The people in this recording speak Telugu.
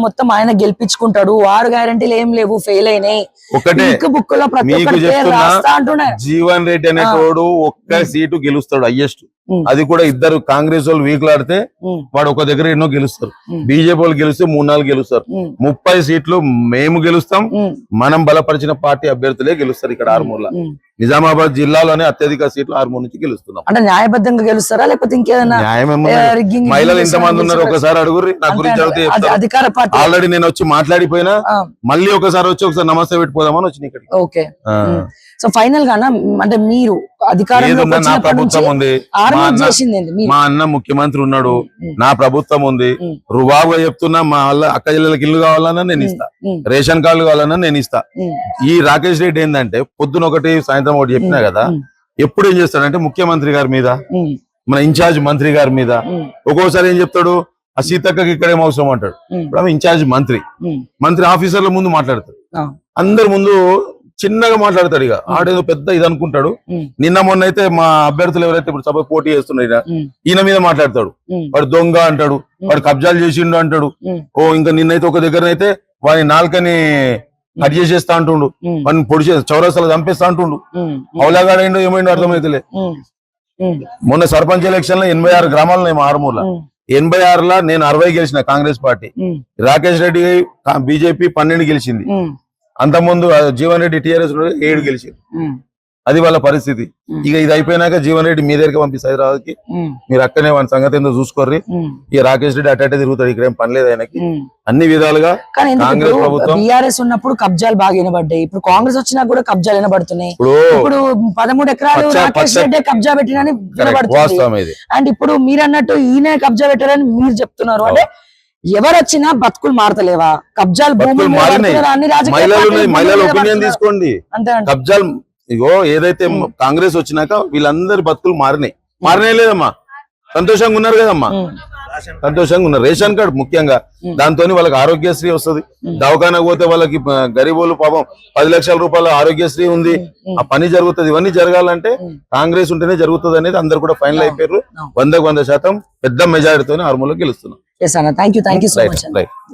మొత్తం ఆయన గెలిపించుకుంటాడు, 6 గ్యారెంటీలు ఏం లేవు, ఫెయిల్ అయినాయి, ఒకటే బుక్ లో ప్రతి ఒక్కరి పేరు రాస్తా అంటున్నాడు. జీవన్ రెడ్డి అనేటోడు ఒక్క సీటు గెలుస్తాడు హైయెస్ట్. అది కూడా ఇద్దరు కాంగ్రెస్ వాళ్ళు వీకులాడితే వాడు ఒక దగ్గర ఎన్నో గెలుస్తారు. బీజేపీ వాళ్ళు గెలిస్తే 3-4 గెలుస్తారు. 30 సీట్లు మేము గెలుస్తాం, మనం బలపరిచిన పార్టీ అభ్యర్థులే గెలుస్తారు. ఇక్కడ ఆర్మూర్లో నిజామాబాద్ జిల్లాలోనే అత్యధిక సీట్లు ఆర్మూర్ నుంచి గెలుస్తున్నాం. అంటే న్యాయబద్ధంగా గెలుస్తారా లేకపోతే ఇంకేదైనా? మహిళలు ఎంతమంది ఉన్నారు ఒకసారి అడుగుర్రి, నా గురించి అడిగితే అధికార పార్టీ ఆల్రెడీ నేను వచ్చి మాట్లాడిపోయినా, మళ్ళీ ఒకసారి నమస్తే పెట్టిపోదామని వచ్చిన ఇక్కడ. ఓకే, సో ఫైనల్ గా అంటే మీరు అధికారంలో నా ప్రభుత్వం ఉంది, మా అన్న ముఖ్యమంత్రి ఉన్నాడు, నా ప్రభుత్వం ఉంది, రుబాబుగా చెప్తున్నా, మా వాళ్ళ అక్క జిల్లలకి ఇల్లు కావాలన్నా నేను ఇస్తా, రేషన్ కార్డులు కావాలన్నా నేను ఇస్తా. ఈ రాకేష్ రెడ్డి ఏంటంటే పొద్దున ఒకటి సాయంత్రం ఒకటి చెప్పినా కదా, ఎప్పుడు ఏం చేస్తాడంటే ముఖ్యమంత్రి గారి మీద, మన ఇన్ఛార్జ్ మంత్రి గారి మీద, ఒక్కోసారి ఏం చెప్తాడు, ఆ సీతక్కకి ఇక్కడేం అవసరం అంటాడు. ఇప్పుడు ఆమె ఇన్ఛార్జ్ మంత్రి ఆఫీసర్ల ముందు మాట్లాడతాడు, అందరి ముందు చిన్నగా మాట్లాడతాడు. ఇక ఆడేదో పెద్ద ఇది అనుకుంటాడు. నిన్న మొన్న అయితే మా అభ్యర్థులు ఎవరైతే ఇప్పుడు సభ పోటీ చేస్తున్నాయి ఈయన మీద మాట్లాడతాడు, వాడు దొంగ అంటాడు, వాడు కబ్జాలు చేసిండు అంటాడు. ఇంకా నిన్నైతే ఒక దగ్గరనైతే వాని నాలుకని కట్ చేసేస్తా అంటుండు, వాడిని పొడి చౌరస్తాలు చంపేస్తా అంటుండు. అవులాగాడైండో ఏమైండో అర్థమైతలే. మొన్న సర్పంచ్ ఎలక్షన్ లో 86 గ్రామాలు ఉన్నాయి మా ఆరుమూర్లో. 86లో నేను 60 గెలిచిన కాంగ్రెస్ పార్టీ, రాకేష్ రెడ్డి బీజేపీ 12 గెలిచింది. అంతకుముందు జీవన్ రెడ్డి టీఆర్ఎస్ 7 గెలిచింది. అది వాళ్ళ పరిస్థితి. ఇక ఇది అయిపోయినాక జీవన్ రెడ్డి మీ దగ్గరికి పంపిస్తే హైదరాబాద్ కి, మీరు అక్కడనే వాని సంగతి ఏందో చూసుకోర్రి. ఇక రాకేష్ రెడ్డి అట్టే తిరుగుతాడు, ఇక్కడ ఏం పని లేదు ఆయనకి. అన్ని విధాలుగా కాంగ్రెస్ ప్రభుత్వం టీఆర్ఎస్ ఉన్నప్పుడు కబ్జాలు బాగా వినబడ్డాయి, ఇప్పుడు కాంగ్రెస్ వచ్చినా కూడా కబ్జాలు వినబడుతున్నాయి. ఇప్పుడు 13 ఎకరాలు రాకేష్ రెడ్డి కబ్జా పెట్టినని వినబడుతుంది. అండ్ ఇప్పుడు మీరు అన్నట్టు ఈయన కబ్జా పెట్టారని మీరు చెప్తున్నారు. అంటే ఎవరు వచ్చినా బతుకులు మారతలేవా? కబ్జాలు భూములు మహిళల ఒపీనియన్ తీసుకోండి. కబ్జాలు ఇగో ఏదైతే కాంగ్రెస్ వచ్చినాక వీళ్ళందరి బతుకులు మారినాయి లేదమ్మా, సంతోషంగా ఉన్నారు కదమ్మా, సంతోషంగా ఉన్నారు. రేషన్ కార్డు ముఖ్యంగా, దాంతో వాళ్ళకి ఆరోగ్యశ్రీ వస్తుంది. దవాఖానా పోతే వాళ్ళకి గరీబోళ్ళు పాపం 10 లక్షల రూపాయల ఆరోగ్యశ్రీ ఉంది, ఆ పని జరుగుతుంది. ఇవన్నీ జరగాలంటే కాంగ్రెస్ ఉంటేనే జరుగుతుంది అనేది అందరు కూడా ఫైనల్ అయిపోయారు. 100% పెద్ద మెజారిటీతో ఆర్మూర్లో గెలుస్తున్నాం. Thank you so much.